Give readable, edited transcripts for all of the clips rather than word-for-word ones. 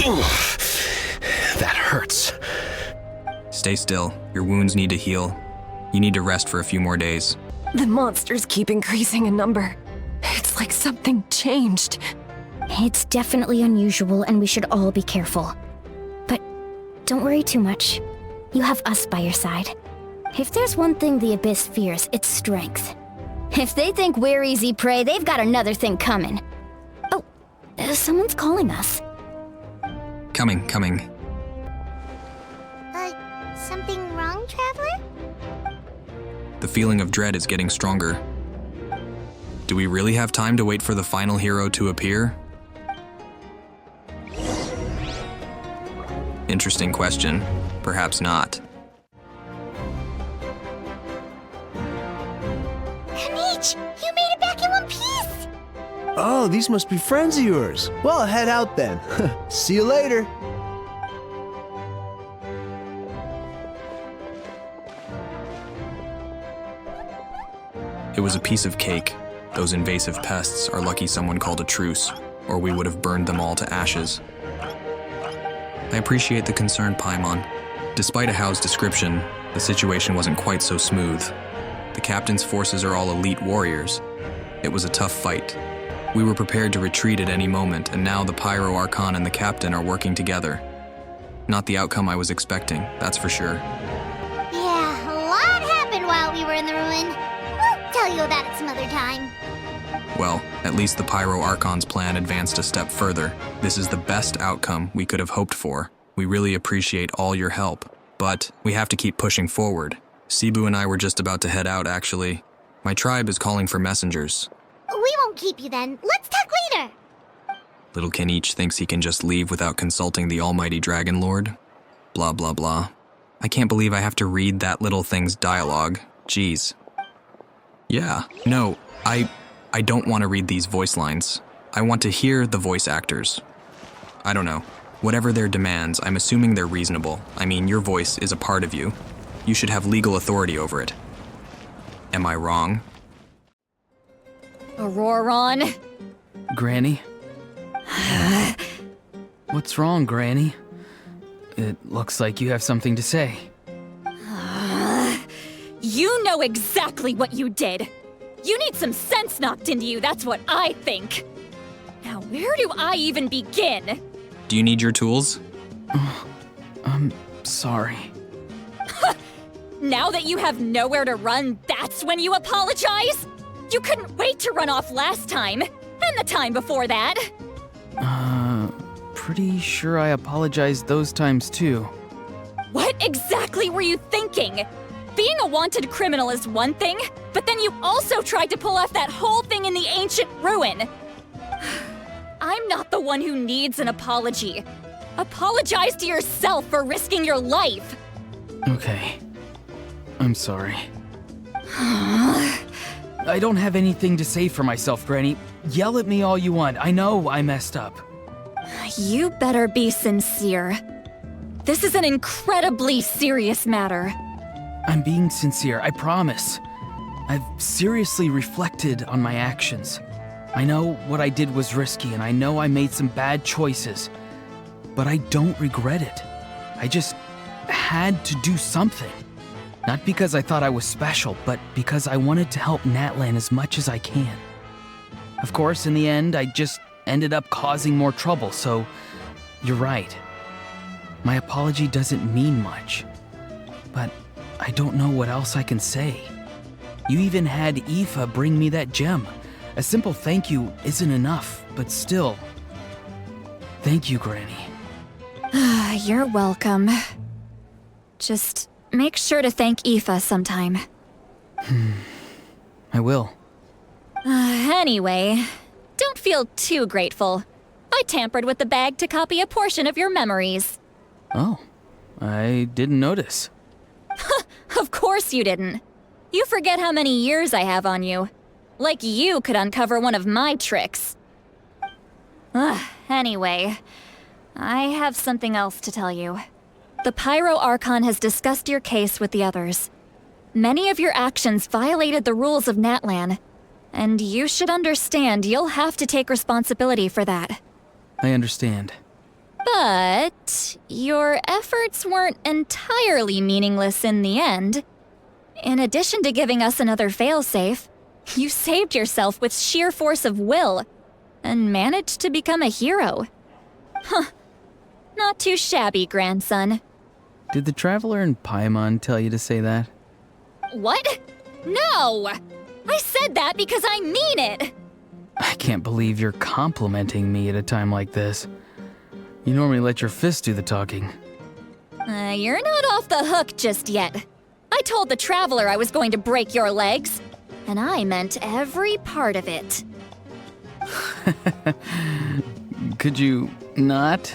That hurts. Stay still. Your wounds need to heal. You need to rest for a few more days. The monsters keep increasing in number. It's like something changed. It's definitely unusual and we should all be careful. But don't worry too much. You have us by your side. If there's one thing the Abyss fears, it's strength. If they think we're easy prey, they've got another thing coming. Oh, someone's calling us. Coming. Something wrong, Traveler? The feeling of dread is getting stronger. Do we really have time to wait for the final hero to appear? Interesting question. Perhaps not. Kanich, you made it back in one piece! Oh, these must be friends of yours. Well, head out then. See you later. It was a piece of cake. Those invasive pests are lucky someone called a truce, or we would have burned them all to ashes. I appreciate the concern, Paimon. Despite Ahau's description, the situation wasn't quite so smooth. The captain's forces are all elite warriors. It was a tough fight. We were prepared to retreat at any moment, and now the Pyro Archon and the captain are working together. Not the outcome I was expecting, that's for sure. Yeah, a lot happened while we were in the ruin. We'll tell you about it some other time. Well, at least the Pyro Archon's plan advanced a step further. This is the best outcome we could have hoped for. We really appreciate all your help, but we have to keep pushing forward. Cebu and I were just about to head out, actually. My tribe is calling for messengers. We won't keep you then. Let's talk later. Little Kanich thinks he can just leave without consulting the almighty Dragon Lord. Blah, blah, blah. I can't believe I have to read that little thing's dialogue. Jeez. Yeah, no, I don't want to read these voice lines. I want to hear the voice actors. I don't know. Whatever their demands, I'm assuming they're reasonable. I mean, your voice is a part of you. You should have legal authority over it. Am I wrong? Auroron? Granny? What's wrong, Granny? It looks like you have something to say. You know exactly what you did. You need some sense knocked into you, that's what I think. Now, where do I even begin? Do you need your tools? I'm sorry. Now that you have nowhere to run, that's when you apologize? You couldn't wait to run off last time, and the time before that. Pretty sure I apologized those times too. What exactly were you thinking? Being a wanted criminal is one thing, but then you also tried to pull off that whole thing in the ancient ruin. I'm not the one who needs an apology. Apologize to yourself for risking your life. Okay. I'm sorry. I don't have anything to say for myself, Granny. Yell at me all you want. I know I messed up. You better be sincere. This is an incredibly serious matter. I'm being sincere, I promise. I've seriously reflected on my actions. I know what I did was risky, and I know I made some bad choices. But I don't regret it. I just had to do something. Not because I thought I was special, but because I wanted to help Natlan as much as I can. Of course, in the end, I just ended up causing more trouble, so you're right. My apology doesn't mean much, but I don't know what else I can say. You even had Aoife bring me that gem. A simple thank you isn't enough, but still. Thank you, Granny. You're welcome. Just make sure to thank Aoife sometime. I will. Anyway, don't feel too grateful. I tampered with the bag to copy a portion of your memories. Oh, I didn't notice. Of course you didn't. You forget how many years I have on you. Like you could uncover one of my tricks. Anyway, I have something else to tell you. The Pyro Archon has discussed your case with the others. Many of your actions violated the rules of Natlan, and you should understand you'll have to take responsibility for that. I understand. But your efforts weren't entirely meaningless in the end. In addition to giving us another failsafe, you saved yourself with sheer force of will and managed to become a hero. Huh. Not too shabby, grandson. Did the Traveler and Paimon tell you to say that? What? No! I said that because I mean it! I can't believe you're complimenting me at a time like this. You normally let your fists do the talking. You're not off the hook just yet. I told the Traveler I was going to break your legs, and I meant every part of it. Could you not?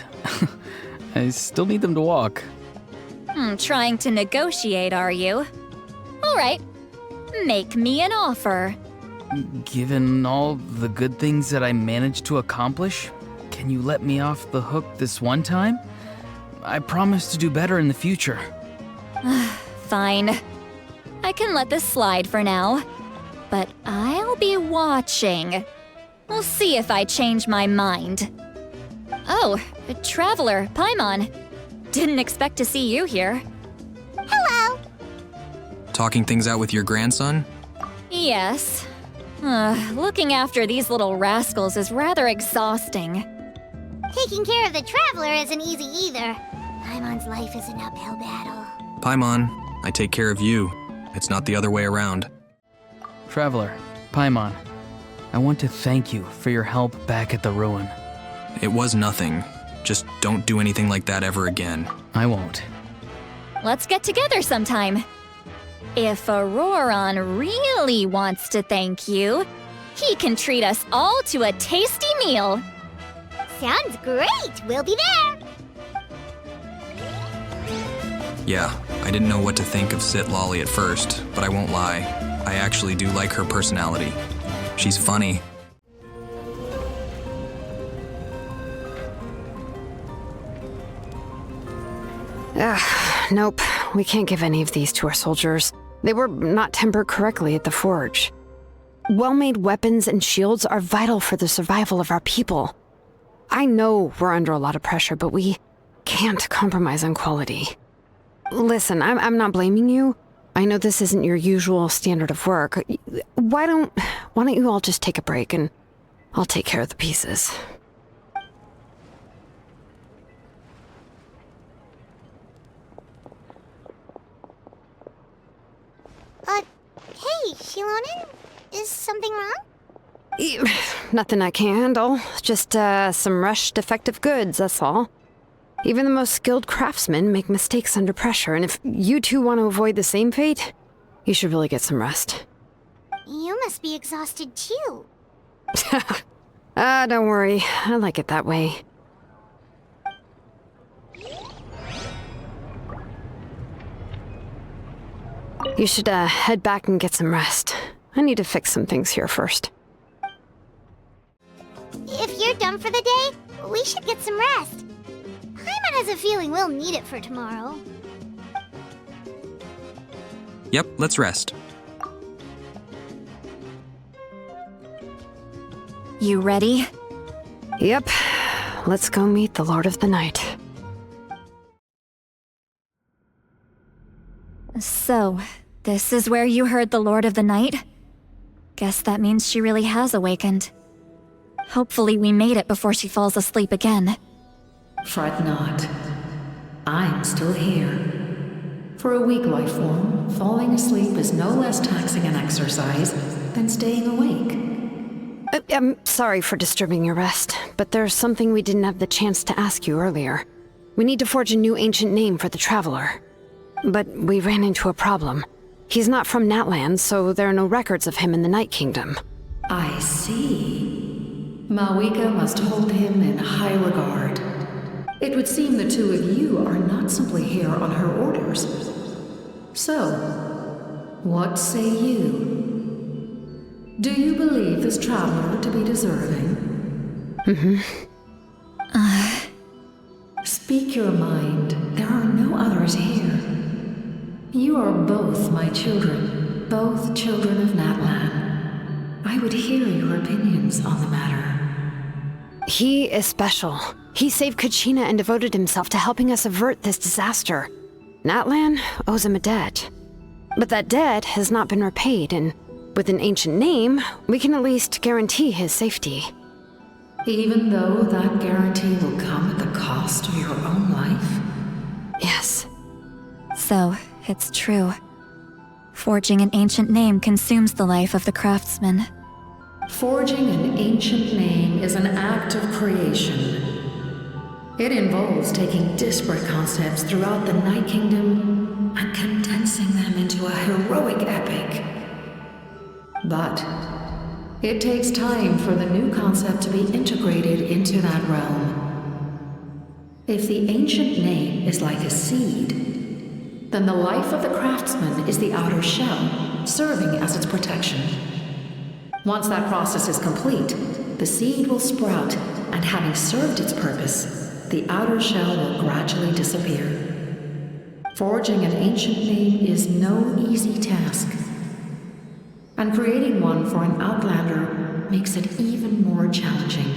I still need them to walk. Trying to negotiate, are you? All right, make me an offer. Given all the good things that I managed to accomplish, can you let me off the hook this one time? I promise to do better in the future. Fine. I can let this slide for now. But I'll be watching. We'll see if I change my mind. Oh, Traveler, Paimon. Didn't expect to see you here. Hello! Talking things out with your grandson? Yes. Looking after these little rascals is rather exhausting. Taking care of the Traveler isn't easy either. Paimon's life is an uphill battle. Paimon, I take care of you. It's not the other way around. Traveler, Paimon, I want to thank you for your help back at the ruin. It was nothing. Just don't do anything like that ever again. I won't. Let's get together sometime. If Auroron really wants to thank you, he can treat us all to a tasty meal. Sounds great! We'll be there! Yeah, I didn't know what to think of Sit Lolly at first, but I won't lie. I actually do like her personality. She's funny. Nope. We can't give any of these to our soldiers. They were not tempered correctly at the forge. Well-made weapons and shields are vital for the survival of our people. I know we're under a lot of pressure, but we can't compromise on quality. Listen, I'm not blaming you. I know this isn't your usual standard of work. Why don't you all just take a break and I'll take care of the pieces. Hey, Shilonen? Is something wrong? Nothing I can handle. Just, some rushed defective goods, that's all. Even the most skilled craftsmen make mistakes under pressure, and if you two want to avoid the same fate, you should really get some rest. You must be exhausted too. Don't worry. I like it that way. You should, head back and get some rest. I need to fix some things here first. If you're done for the day, we should get some rest. Paimon has a feeling we'll need it for tomorrow. Yep, let's rest. You ready? Yep. Let's go meet the Lord of the Night. So, this is where you heard the Lord of the Night? Guess that means she really has awakened. Hopefully we made it before she falls asleep again. Fret not. I'm still here. For a weak life form, falling asleep is no less taxing an exercise than staying awake. I'm sorry for disturbing your rest, but there's something we didn't have the chance to ask you earlier. We need to forge a new ancient name for the Traveler. But we ran into a problem. He's not from Natland, so there are no records of him in the Night Kingdom. I see. Mawika must hold him in high regard. It would seem the two of you are not simply here on her orders. So, what say you? Do you believe this traveler to be deserving? Speak your mind. There are no others here. You are both my children, both children of Natlan. I would hear your opinions on the matter. He is special. He saved Kachina and devoted himself to helping us avert this disaster. Natlan owes him a debt. But that debt has not been repaid, and with an ancient name, we can at least guarantee his safety. Even though that guarantee will come at the cost of your own life? Yes. So, it's true. Forging an ancient name consumes the life of the craftsman. Forging an ancient name is an act of creation. It involves taking disparate concepts throughout the Night Kingdom and condensing them into a heroic epic. But it takes time for the new concept to be integrated into that realm. If the ancient name is like a seed, then the life of the craftsman is the outer shell, serving as its protection. Once that process is complete, the seed will sprout, and having served its purpose, the outer shell will gradually disappear. Forging an ancient name is no easy task, and creating one for an outlander makes it even more challenging.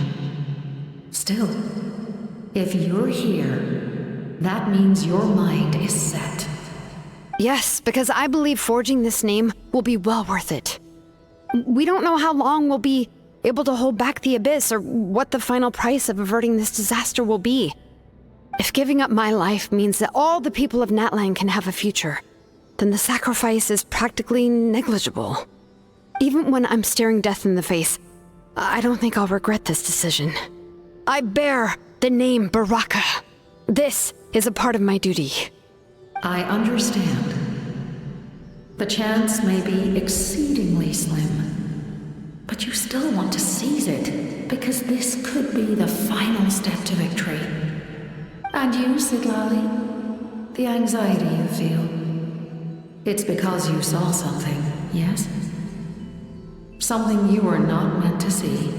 Still, if you're here, that means your mind is set. Yes, because I believe forging this name will be well worth it. We don't know how long we'll be able to hold back the abyss or what the final price of averting this disaster will be. If giving up my life means that all the people of Natlan can have a future, then the sacrifice is practically negligible. Even when I'm staring death in the face, I don't think I'll regret this decision. I bear the name Baraka. This is a part of my duty. I understand. The chance may be exceedingly slim, but you still want to seize it, because this could be the final step to victory. And you, Sidlali, the anxiety you feel, it's because you saw something, yes? Something you were not meant to see.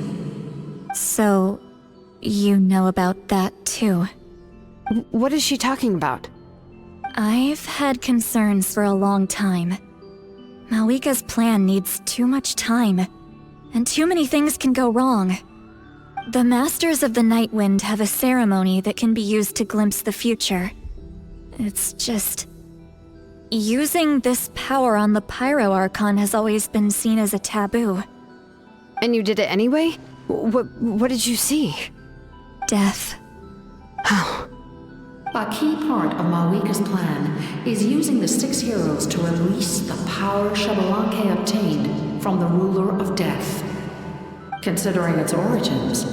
So, you know about that too. What is she talking about? I've had concerns for a long time. Malika's plan needs too much time, and too many things can go wrong. The Masters of the Night Wind have a ceremony that can be used to glimpse the future. It's just... using this power on the Pyro Archon has always been seen as a taboo. And you did it anyway? What did you see? Death. Oh. A key part of Malika's plan is using the 6 heroes to release the power Xbalanque obtained from the ruler of death. Considering its origins,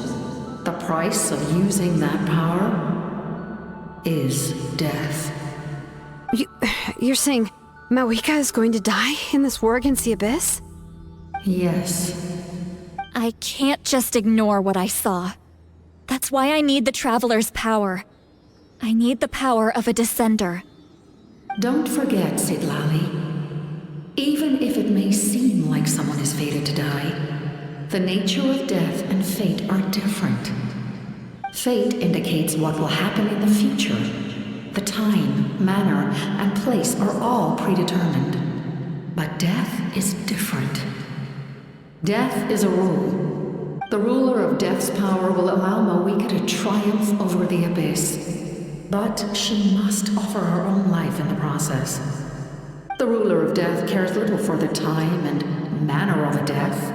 the price of using that power is death. You're saying Malika is going to die in this war against the Abyss? Yes. I can't just ignore what I saw. That's why I need the Traveler's power. I need the power of a Descender. Don't forget, Sidlali. Even if it may seem like someone is fated to die, the nature of death and fate are different. Fate indicates what will happen in the future. The time, manner, and place are all predetermined. But death is different. Death is a rule. The ruler of death's power will allow Malika to triumph over the Abyss. But she must offer her own life in the process. The ruler of death cares little for the time and manner of a death.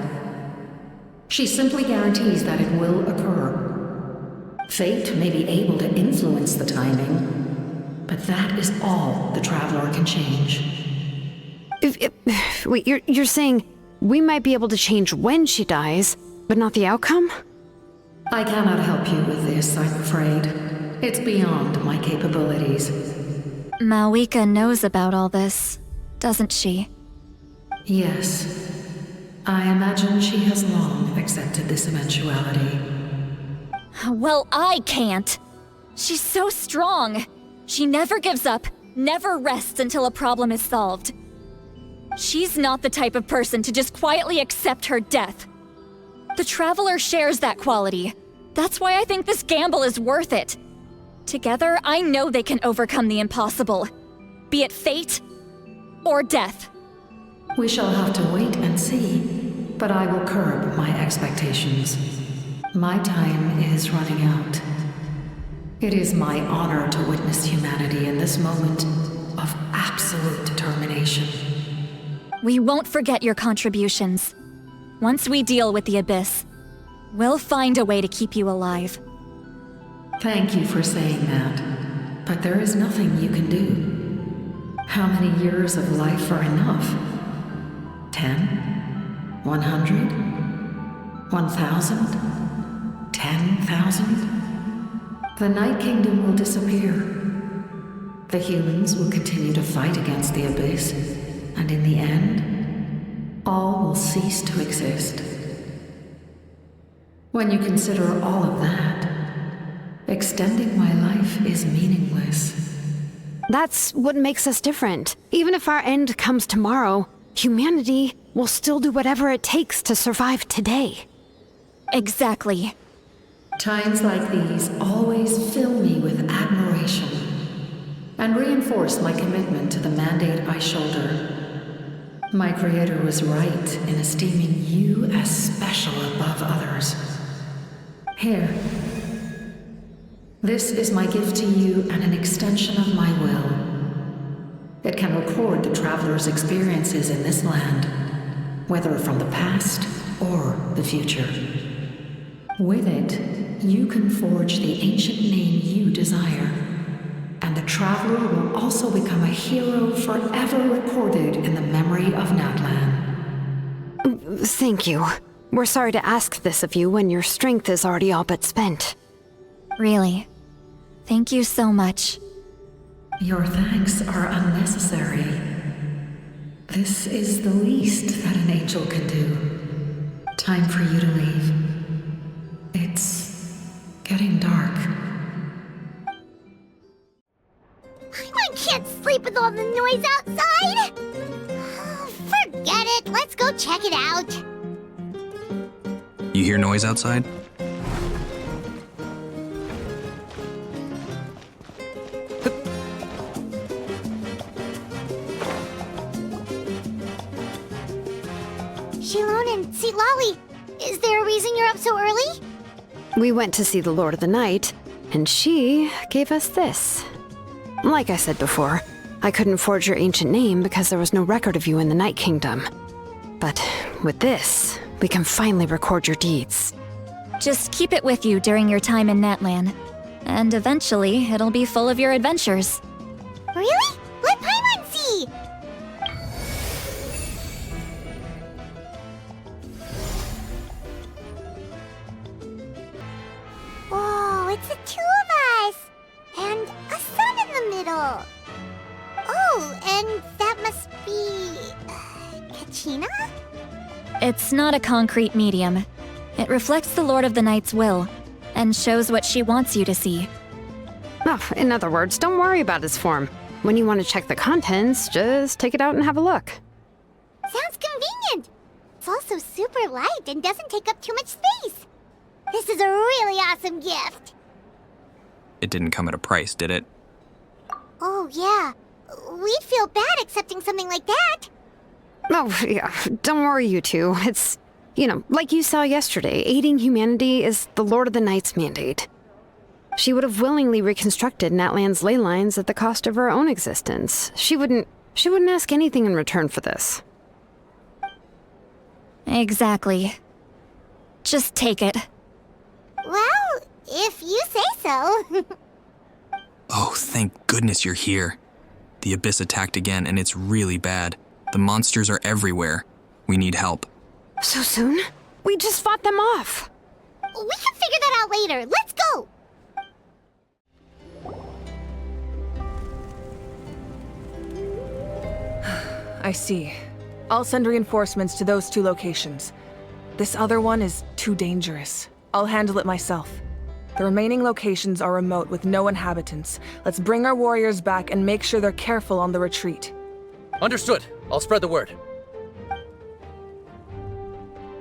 She simply guarantees that it will occur. Fate may be able to influence the timing, but that is all the Traveler can change. Wait, you're saying we might be able to change when she dies, but not the outcome? I cannot help you with this, I'm afraid. It's beyond my capabilities. Malika knows about all this, doesn't she? Yes. I imagine she has long accepted this eventuality. Well, I can't. She's so strong. She never gives up, never rests until a problem is solved. She's not the type of person to just quietly accept her death. The Traveler shares that quality. That's why I think this gamble is worth it. Together, I know they can overcome the impossible. Be it fate or death. We shall have to wait and see, but I will curb my expectations. My time is running out. It is my honor to witness humanity in this moment of absolute determination. We won't forget your contributions. Once we deal with the Abyss, we'll find a way to keep you alive. Thank you for saying that, but there is nothing you can do. How many years of life are enough? 10? 100? 1,000? 10,000? The Night Kingdom will disappear. The humans will continue to fight against the Abyss, and in the end, all will cease to exist. When you consider all of that, extending my life is meaningless. That's what makes us different. Even if our end comes tomorrow, humanity will still do whatever it takes to survive today. Exactly. Times like these always fill me with admiration and reinforce my commitment to the mandate I shoulder. My creator was right in esteeming you as special above others. Here. This is my gift to you and an extension of my will. It can record the traveler's experiences in this land, whether from the past or the future. With it, you can forge the ancient name you desire, and the traveler will also become a hero forever recorded in the memory of Natlan. Thank you. We're sorry to ask this of you when your strength is already all but spent. Really. Thank you so much. Your thanks are unnecessary. This is the least that an angel can do. Time for you to leave. It's getting dark. I can't sleep with all the noise outside! Forget it, let's go check it out. You hear noise outside? Shilon and Sitlali, is there a reason you're up so early? We went to see the Lord of the Night, and she gave us this. Like I said before, I couldn't forge your ancient name because there was no record of you in the Night Kingdom. But with this, we can finally record your deeds. Just keep it with you during your time in Natlan, and eventually it'll be full of your adventures. Really? Let Paimon see! Whoa, it's the two of us! And a sun in the middle! Oh, and that must be... Kachina? It's not a concrete medium. It reflects the Lord of the Night's will, and shows what she wants you to see. Oh, in other words, don't worry about its form. When you want to check the contents, just take it out and have a look. Sounds convenient! It's also super light and doesn't take up too much space. This is a really awesome gift. It didn't come at a price, did it? Oh, yeah. We'd feel bad accepting something like that. Oh, yeah, don't worry, you two. It's, like you saw yesterday, aiding humanity is the Lord of the Night's mandate. She would have willingly reconstructed Natlan's ley lines at the cost of her own existence. She wouldn't ask anything in return for this. Exactly. Just take it. Well, if you say so. Oh, thank goodness you're here. The Abyss attacked again, and it's really bad. The monsters are everywhere. We need help. So soon? We just fought them off. We can figure that out later. Let's go! I see. I'll send reinforcements to those 2 locations. This other one is too dangerous. I'll handle it myself. The remaining locations are remote with no inhabitants. Let's bring our warriors back and make sure they're careful on the retreat. Understood. I'll spread the word.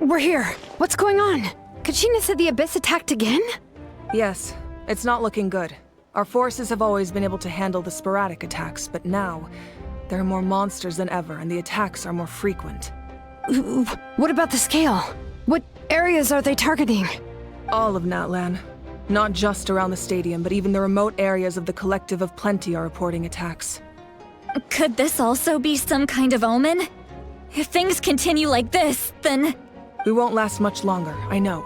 We're here. What's going on? Kachina said the Abyss attacked again? Yes, it's not looking good. Our forces have always been able to handle the sporadic attacks, but now, there are more monsters than ever, and the attacks are more frequent. What about the scale? What areas are they targeting? All of Natlan. Not just around the stadium, but even the remote areas of the Collective of Plenty are reporting attacks. Could this also be some kind of omen? If things continue like this, then... We won't last much longer, I know.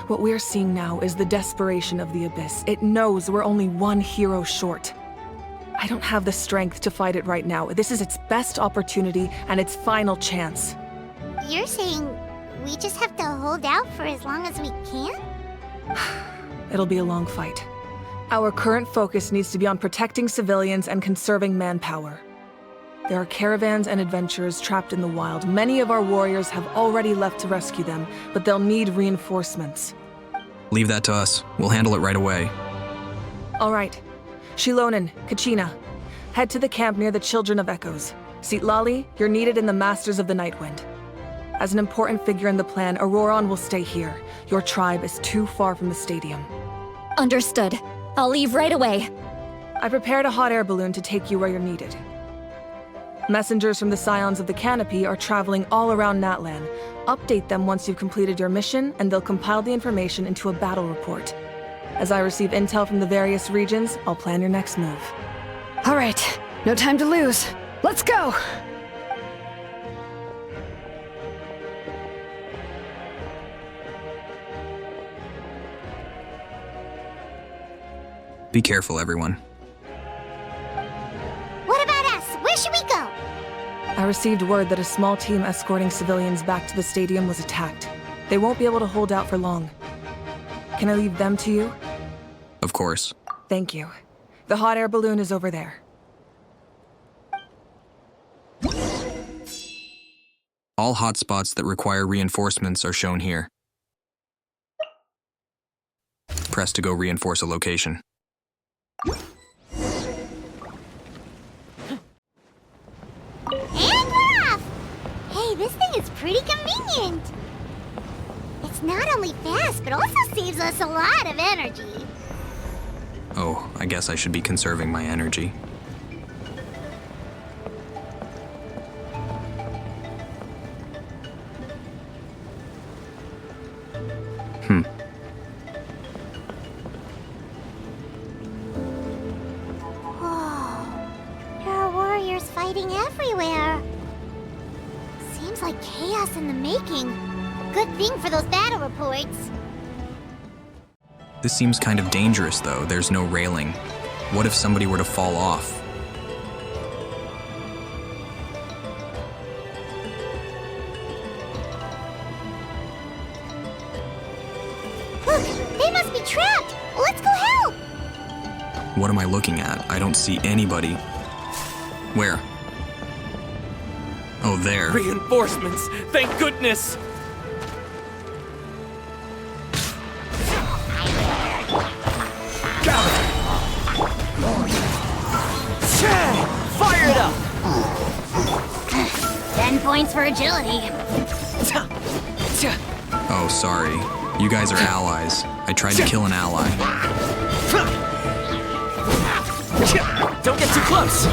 What we're seeing now is the desperation of the Abyss. It knows we're only one hero short. I don't have the strength to fight it right now. This is its best opportunity and its final chance. You're saying we just have to hold out for as long as we can? It'll be a long fight. Our current focus needs to be on protecting civilians and conserving manpower. There are caravans and adventurers trapped in the wild. Many of our warriors have already left to rescue them, but they'll need reinforcements. Leave that to us. We'll handle it right away. All right. Shilonen, Kachina, head to the camp near the Children of Echoes. Sitlali, you're needed in the Masters of the Nightwind. As an important figure in the plan, Auroron will stay here. Your tribe is too far from the stadium. Understood. I'll leave right away. I prepared a hot air balloon to take you where you're needed. Messengers from the Scions of the Canopy are traveling all around Natlan. Update them once you've completed your mission, and they'll compile the information into a battle report. As I receive intel from the various regions, I'll plan your next move. All right, no time to lose. Let's go! Be careful, everyone. What about us? Where should we go? I received word that a small team escorting civilians back to the stadium was attacked. They won't be able to hold out for long. Can I leave them to you? Of course. Thank you. The hot air balloon is over there. All hotspots that require reinforcements are shown here. Press to go reinforce a location. And we're off! Hey, this thing is pretty convenient. It's not only fast, but also saves us a lot of energy. Oh, I guess I should be conserving my energy. There are warriors fighting everywhere. Seems like chaos in the making. Good thing for those battle reports. This seems kind of dangerous, though. There's no railing. What if somebody were to fall off? Look, they must be trapped. Let's go help. What am I looking at? I don't see anybody. Where? Oh, there. Reinforcements! Thank goodness! Fire it up! 10 points for agility. Oh, sorry. You guys are allies. I tried to kill an ally. Don't get too close!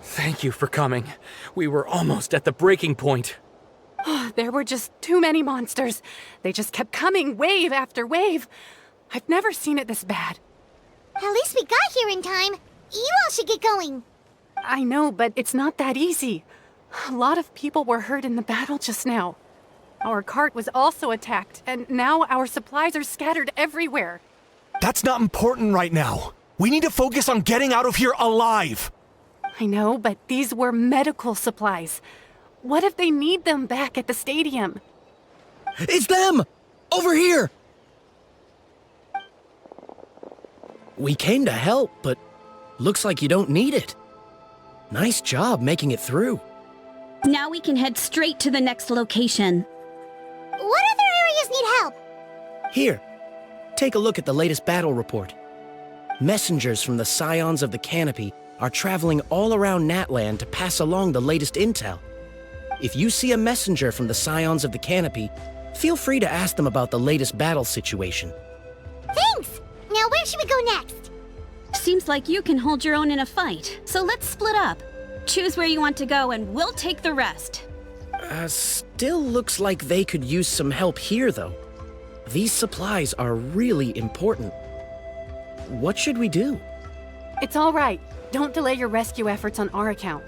Thank you for coming. We were almost at the breaking point. There were just too many monsters. They just kept coming, wave after wave. I've never seen it this bad. At least we got here in time. You all should get going. I know, but it's not that easy. A lot of people were hurt in the battle just now. Our cart was also attacked, and now our supplies are scattered everywhere. That's not important right now. We need to focus on getting out of here alive. I know, but these were medical supplies. What if they need them back at the stadium? It's them! Over here! We came to help, but looks like you don't need it. Nice job making it through. Now we can head straight to the next location. What other areas need help? Here, take a look at the latest battle report. Messengers from the Scions of the Canopy are traveling all around Natlan to pass along the latest intel. If you see a messenger from the Scions of the Canopy, feel free to ask them about the latest battle situation. Thanks! Now where should we go next? Seems like you can hold your own in a fight, so let's split up. Choose where you want to go and we'll take the rest. Still looks like they could use some help here, though. These supplies are really important. What should we do? It's all right. Don't delay your rescue efforts on our account.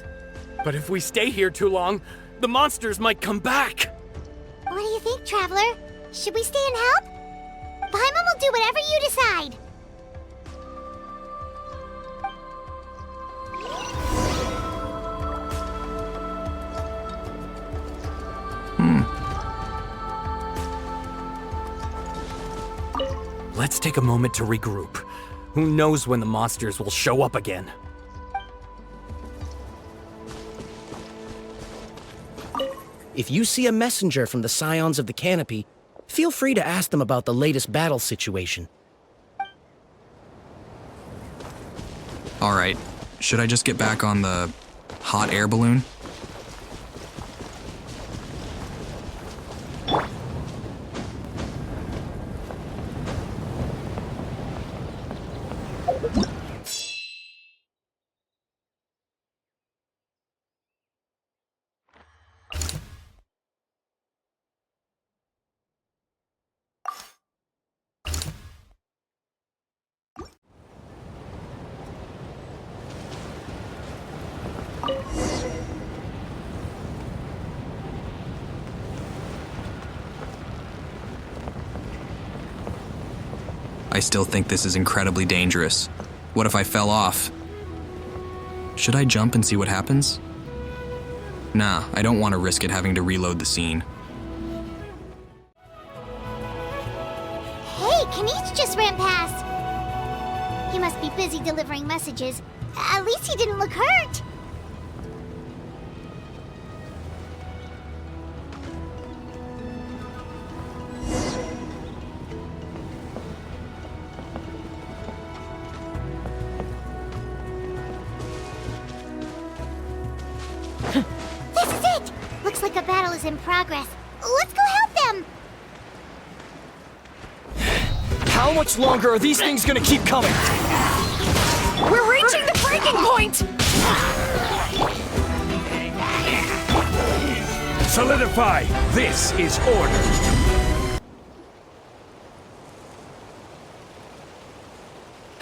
But if we stay here too long, the monsters might come back. What do you think, Traveler? Should we stay and help? Paimon will do whatever you decide. Let's take a moment to regroup. Who knows when the monsters will show up again? If you see a messenger from the Scions of the Canopy, feel free to ask them about the latest battle situation. Alright, should I just get back on the hot air balloon? I still think this is incredibly dangerous. What if I fell off? Should I jump and see what happens? Nah, I don't want to risk it having to reload the scene. Hey, Kanish just ran past. He must be busy delivering messages. At least he didn't look hurt. This is it! Looks like a battle is in progress. Let's go help them! How much longer are these things gonna keep coming? We're reaching the breaking point! Solidify! This is order!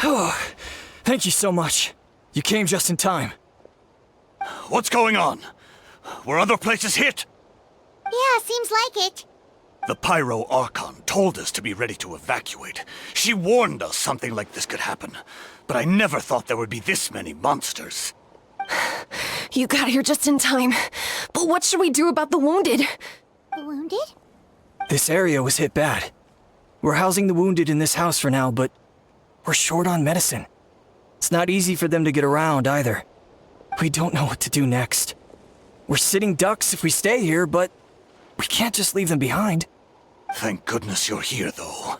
Oh, thank you so much. You came just in time. What's going on? Were other places hit? Yeah, seems like it. The Pyro Archon told us to be ready to evacuate. She warned us something like this could happen. But I never thought there would be this many monsters. You got here just in time. But what should we do about the wounded? The wounded? This area was hit bad. We're housing the wounded in this house for now, but we're short on medicine. It's not easy for them to get around either. We don't know what to do next. We're sitting ducks if we stay here, but we can't just leave them behind. Thank goodness you're here, though.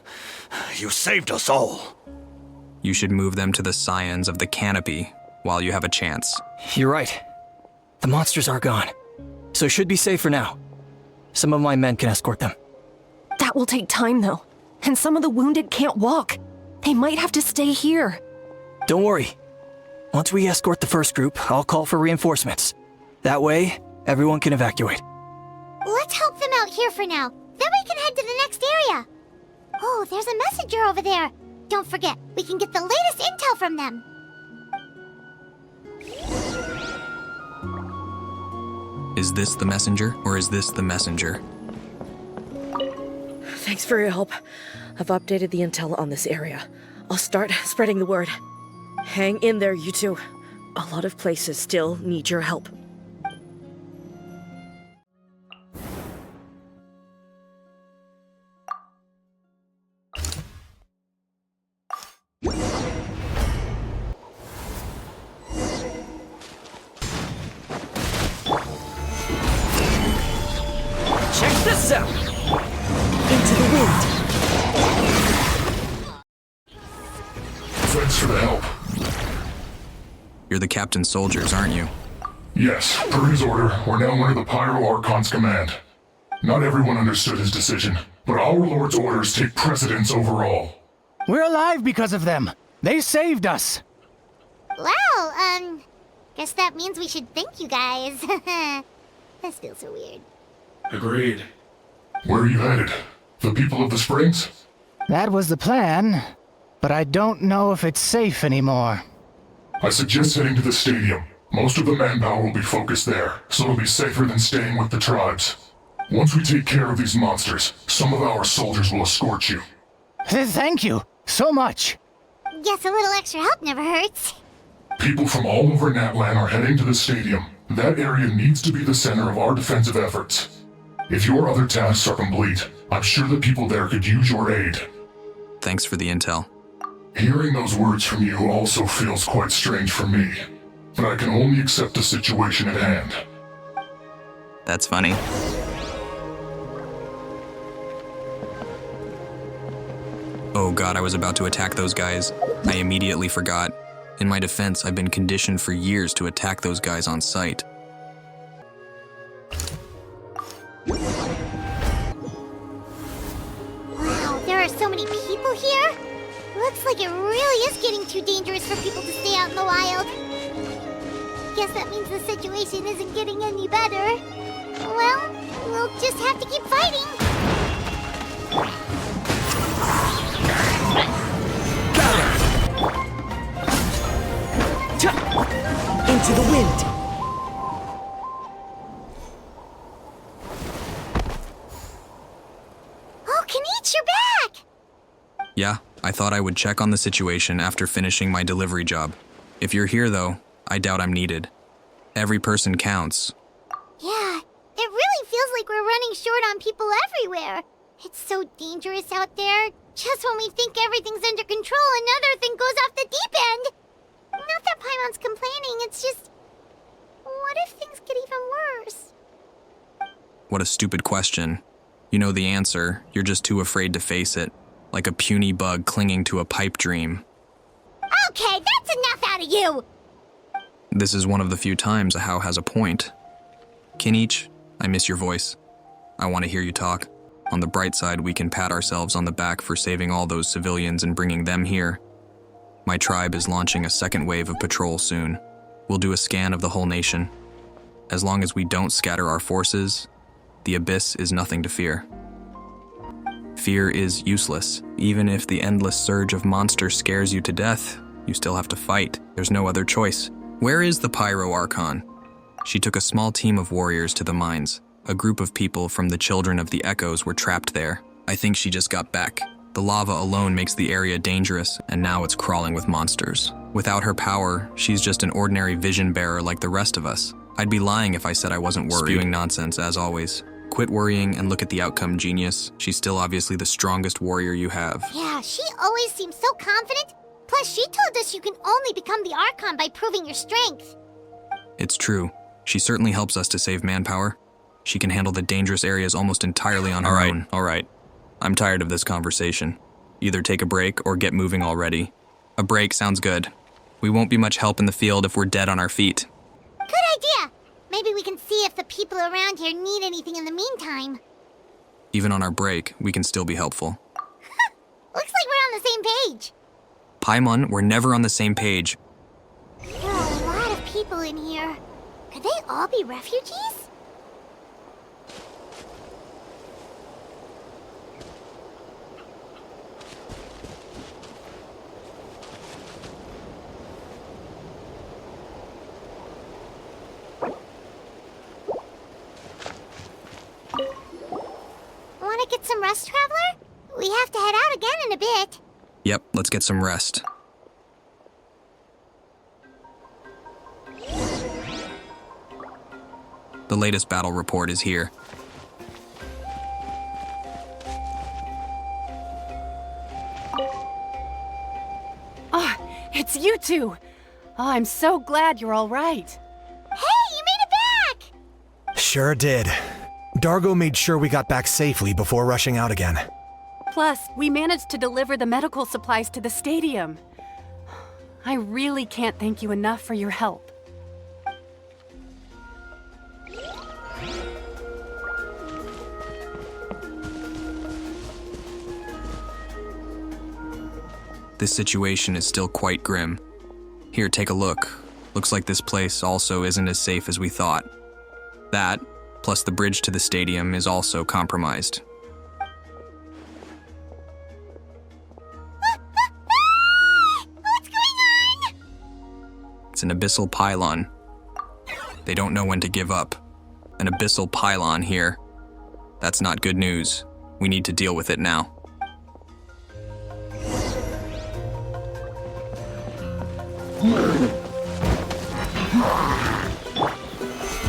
You saved us all. You should move them to the Scions of the Canopy while you have a chance. You're right. The monsters are gone, so should be safe for now. Some of my men can escort them. That will take time, though. And some of the wounded can't walk. They might have to stay here. Don't worry. Once we escort the first group, I'll call for reinforcements. That way, everyone can evacuate. Let's help them out here for now. Then we can head to the next area. Oh, there's a messenger over there. Don't forget, we can get the latest intel from them. Is this the messenger, or is this the messenger? Thanks for your help. I've updated the intel on this area. I'll start spreading the word. Hang in there, you two. A lot of places still need your help. Check this out! Into the wind! Thanks for the help. You're the captain's soldiers, aren't you? Yes, per his order, we're now under the Pyro Archon's command. Not everyone understood his decision, but our Lord's orders take precedence over all. We're alive because of them. They saved us. Well, guess that means we should thank you guys. This feels so weird. Agreed. Where are you headed? The people of the Springs? That was the plan, but I don't know if it's safe anymore. I suggest heading to the stadium. Most of the manpower will be focused there, so it'll be safer than staying with the tribes. Once we take care of these monsters, some of our soldiers will escort you. Thank you so much. Guess a little extra help never hurts. People from all over Natlan are heading to the stadium. That area needs to be the center of our defensive efforts. If your other tasks are complete, I'm sure the people there could use your aid. Thanks for the intel. Hearing those words from you also feels quite strange for me, but I can only accept the situation at hand. That's funny. Oh god, I was about to attack those guys. I immediately forgot. In my defense, I've been conditioned for years to attack those guys on sight. Wow, there are so many people here. Looks like it really is getting too dangerous for people to stay out in the wild. Guess that means the situation isn't getting any better. Well, we'll just have to keep fighting. Into the wind! Oh, Kenichi, you're back! Yeah, I thought I would check on the situation after finishing my delivery job. If you're here though, I doubt I'm needed. Every person counts. Yeah, it really feels like we're running short on people everywhere. It's so dangerous out there. Just when we think everything's under control, another thing goes off the deep end. Not that Paimon's complaining, it's just... What if things get even worse? What a stupid question. You know the answer, you're just too afraid to face it. Like a puny bug clinging to a pipe dream. Okay, that's enough out of you! This is one of the few times a How has a point. Kenichi, I miss your voice. I want to hear you talk. On the bright side, we can pat ourselves on the back for saving all those civilians and bringing them here. My tribe is launching a second wave of patrol soon. We'll do a scan of the whole nation. As long as we don't scatter our forces, the abyss is nothing to fear. Fear is useless. Even if the endless surge of monsters scares you to death, you still have to fight. There's no other choice. Where is the Pyro Archon? She took a small team of warriors to the mines. A group of people from the Children of the Echoes were trapped there. I think she just got back. The lava alone makes the area dangerous, and now it's crawling with monsters. Without her power, she's just an ordinary vision bearer like the rest of us. I'd be lying if I said I wasn't worried. Spewing nonsense, as always. Quit worrying and look at the outcome, genius. She's still obviously the strongest warrior you have. Yeah, she always seems so confident. Plus, she told us you can only become the Archon by proving your strength. It's true. She certainly helps us to save manpower. She can handle the dangerous areas almost entirely on her own. All right. I'm tired of this conversation. Either take a break or get moving already. A break sounds good. We won't be much help in the field if we're dead on our feet. Good idea! Maybe we can see if the people around here need anything in the meantime. Even on our break, we can still be helpful. Looks like we're on the same page. Paimon, we're never on the same page. There are a lot of people in here. Could they all be refugees? Want to get some rest, Traveler? We have to head out again in a bit. Yep, let's get some rest. The latest battle report is here. Ah, it's you two! Oh, I'm so glad you're all right. Hey, you made it back! Sure did. Dargo made sure we got back safely before rushing out again. Plus, we managed to deliver the medical supplies to the stadium. I really can't thank you enough for your help. This situation is still quite grim. Here, take a look. Looks like this place also isn't as safe as we thought. That, plus the bridge to the stadium, is also compromised. What's going on? It's an abyssal pylon. They don't know when to give up. An abyssal pylon here. That's not good news. We need to deal with it now.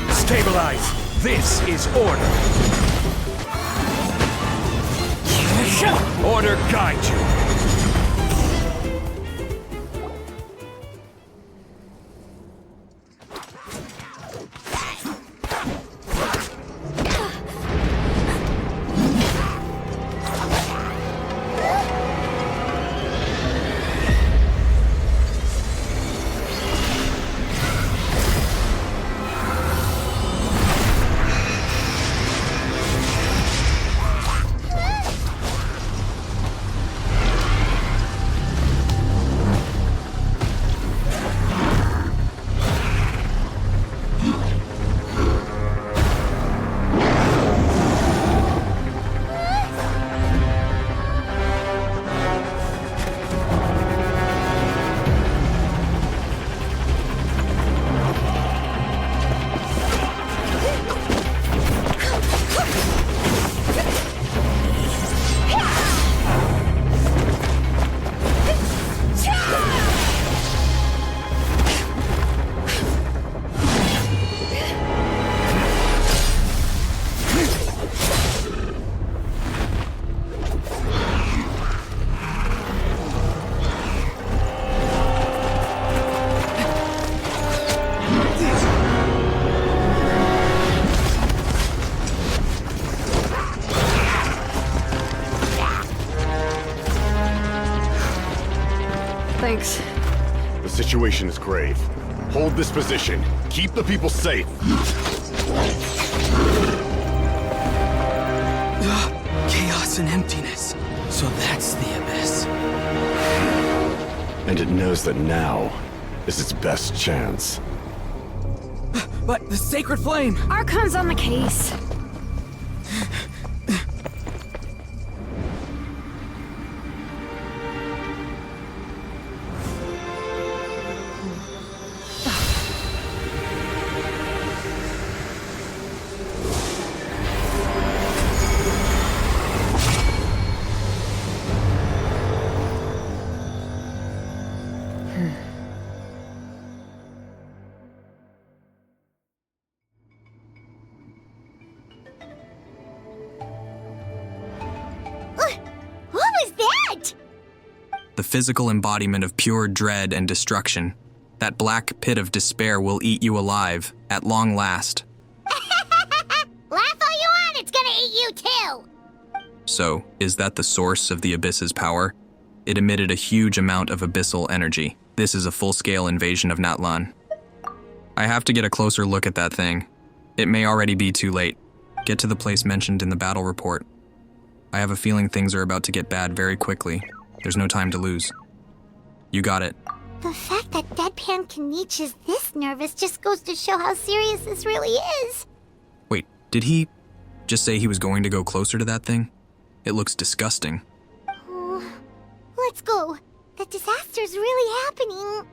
Stabilize! This is order! Order guide you! Thanks. The situation is grave. Hold this position. Keep the people safe. Chaos and emptiness. So that's the abyss. And it knows that now is its best chance. But the sacred flame! Archon's on the case. The physical embodiment of pure dread and destruction. That black pit of despair will eat you alive, at long last. Laugh all you want, it's gonna eat you too! So, is that the source of the Abyss's power? It emitted a huge amount of abyssal energy. This is a full-scale invasion of Natlan. I have to get a closer look at that thing. It may already be too late. Get to the place mentioned in the battle report. I have a feeling things are about to get bad very quickly. There's no time to lose. You got it. The fact that Deadpan Kanich is this nervous just goes to show how serious this really is. Wait, did he just say he was going to go closer to that thing? It looks disgusting. Let's go. The disaster's really happening.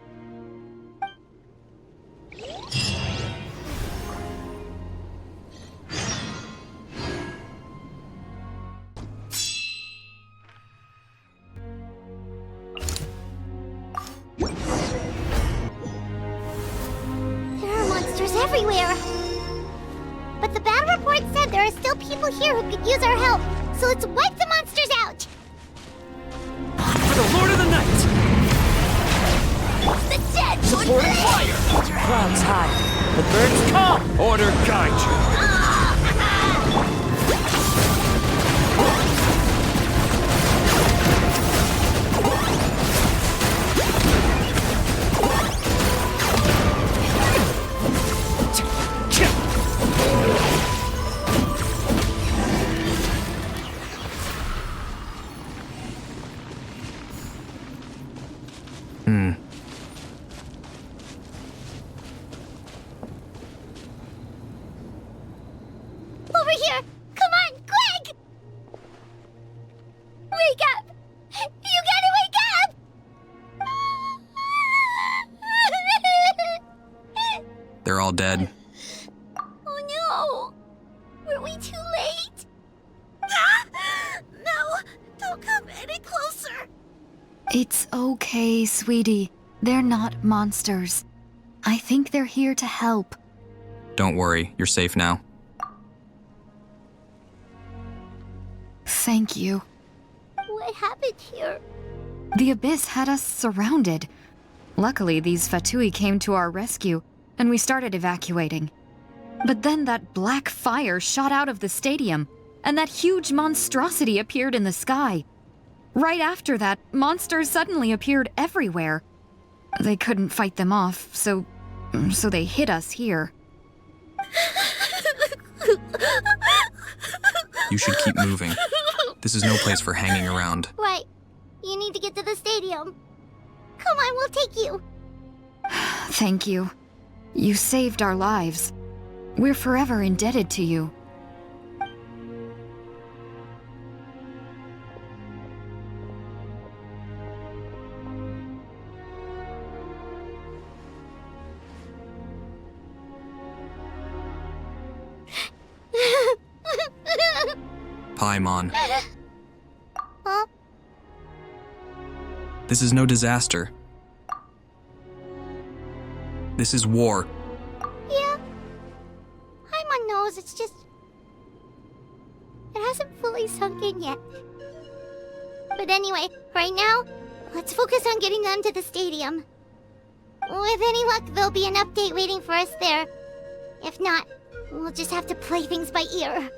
There are monsters everywhere. But the battle report said there are still people here who could use our help. So let's wipe the monsters out. For the Lord of the Night! The dead! Support and fire! Clouds high. The birds come! Order guide you! over here! Come on, quick! Wake up! You gotta wake up! They're all dead. Oh no! Were we too late? No! Don't come any closer! It's okay, sweetie. They're not monsters. I think they're here to help. Don't worry, you're safe now. Thank you. What happened here? The Abyss had us surrounded. Luckily, these Fatui came to our rescue, and we started evacuating. But then that black fire shot out of the stadium, and that huge monstrosity appeared in the sky. Right after that, monsters suddenly appeared everywhere. They couldn't fight them off, so they hit us here. You should keep moving. This is no place for hanging around. Right. You need to get to the stadium. Come on, we'll take you. Thank you. You saved our lives. We're forever indebted to you. Paimon, Huh? this is no disaster. This is war. Yeah. Paimon knows, it's just... It hasn't fully sunk in yet. But anyway, right now, let's focus on getting them to the stadium. With any luck, there'll be an update waiting for us there. If not, we'll just have to play things by ear.